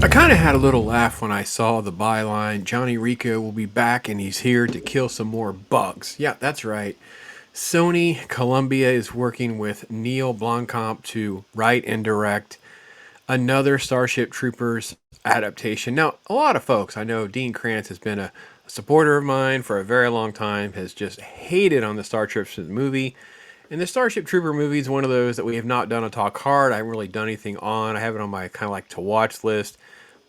I kind of had a little laugh when I saw the byline, Johnny Rico will be back and he's here to kill some more bugs. Yeah, that's right. Sony Columbia is working with Neill Blomkamp to write and direct another Starship Troopers adaptation. Now, a lot of folks, I know Dean Krantz has been a supporter of mine for a very long time, has just hated on the Starship movie. And the Starship Trooper movie is one of those that we have not done a talk hard. I haven't really done anything on. I have it on my kind of like to watch list.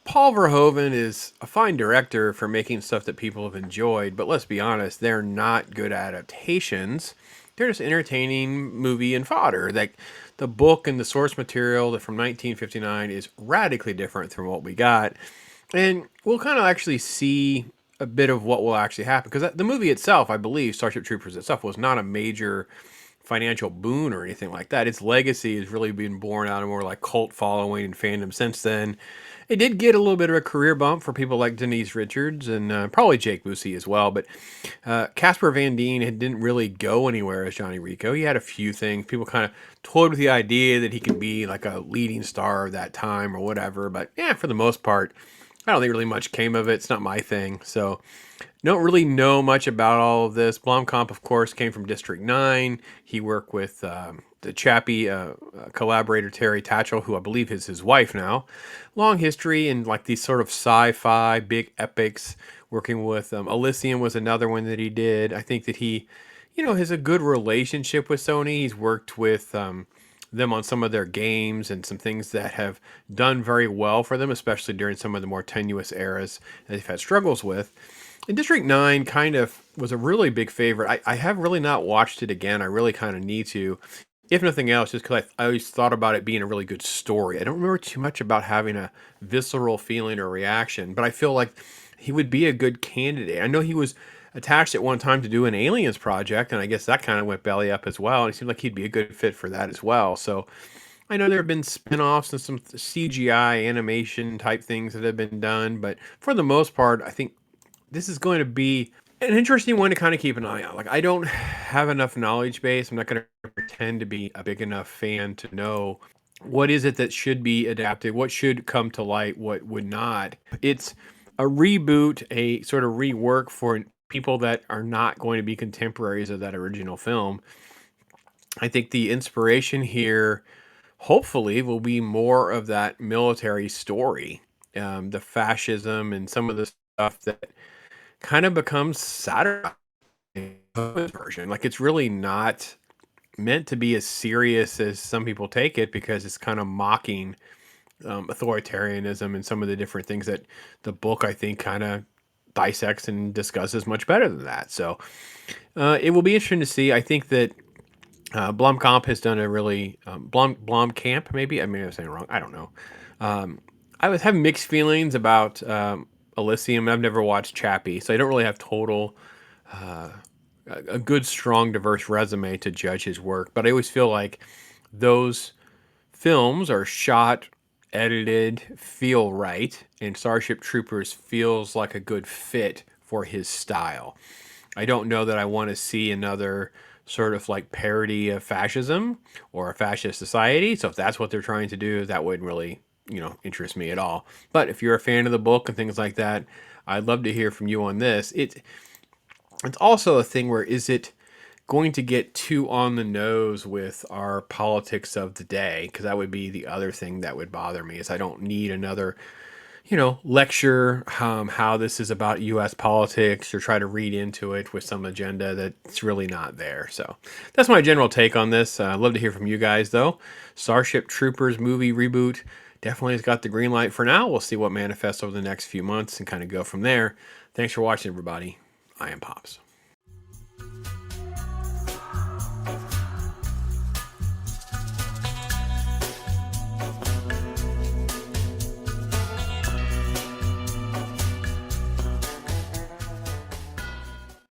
Paul Verhoeven is a fine director for making stuff that people have enjoyed, but let's be honest, they're not good adaptations. They're just entertaining movie and fodder. Like the book and the source material that from 1959 is radically different from what we got. And we'll kind of actually see a bit of what will actually happen because the movie itself, I believe, Starship Troopers itself was not a major financial boon or anything like that. Its legacy has really been born out of more like cult following and fandom since then. It did get a little bit of a career bump for people like Denise Richards and probably Jake Busey as well. But Casper Van Dien didn't really go anywhere as Johnny Rico. He had a few things. People kind of toyed with the idea that he could be like a leading star of that time or whatever. But yeah, for the most part, I don't think really much came of it. It's not my thing. So don't really know much about all of this. Blomkamp, of course, came from District 9. He worked with the chappie collaborator Terry Tatchell, who I believe is his wife now. Long history in like these sort of sci-fi big epics. Working with Elysium was another one that he did. I think that he, has a good relationship with Sony. He's worked with them on some of their games and some things that have done very well for them, especially during some of the more tenuous eras that they've had struggles with. And District 9 kind of was a really big favorite. I have really not watched it again. I really kind of need to, if nothing else, just because I always thought about it being a really good story. I don't remember too much about having a visceral feeling or reaction, but I feel like he would be a good candidate. I know he was attached at one time to do an Aliens project, and I guess that kind of went belly up as well. And it seemed like he'd be a good fit for that as well. So I know there have been spin-offs and some CGI animation type things that have been done, but for the most part, I think this is going to be an interesting one to kind of keep an eye on. Like, I don't have enough knowledge base. I'm not going to pretend to be a big enough fan to know what is it that should be adapted, what should come to light, what would not. It's a reboot, a sort of rework for people that are not going to be contemporaries of that original film. I think the inspiration here, hopefully, will be more of that military story, the fascism and some of the stuff that kind of becomes satire version. Like it's really not meant to be as serious as some people take it because it's kind of mocking authoritarianism and some of the different things that the book I think kind of dissects and discusses much better than that. So it will be interesting to see. I think that Blomkamp has done a really Blomkamp maybe. I mean I'm saying it wrong. I don't know. I was having mixed feelings about Elysium. I've never watched Chappie, so I don't really have total a good, strong, diverse resume to judge his work. But I always feel like those films are shot, edited, feel right, and Starship Troopers feels like a good fit for his style. I don't know that I want to see another sort of like parody of fascism or a fascist society. So if that's what they're trying to do, that wouldn't really interest me at all. But if you're a fan of the book and things like that, I'd love to hear from you on this. It's also a thing where is it going to get too on the nose with our politics of the day? Because that would be the other thing that would bother me is I don't need another lecture how this is about U.S. politics or try to read into it with some agenda that's really not there. So that's my general take on this. I'd love to hear from you guys, though. Starship Troopers movie reboot definitely has got the green light for now. We'll see what manifests over the next few months and kind of go from there. Thanks for watching, everybody. I am Pops.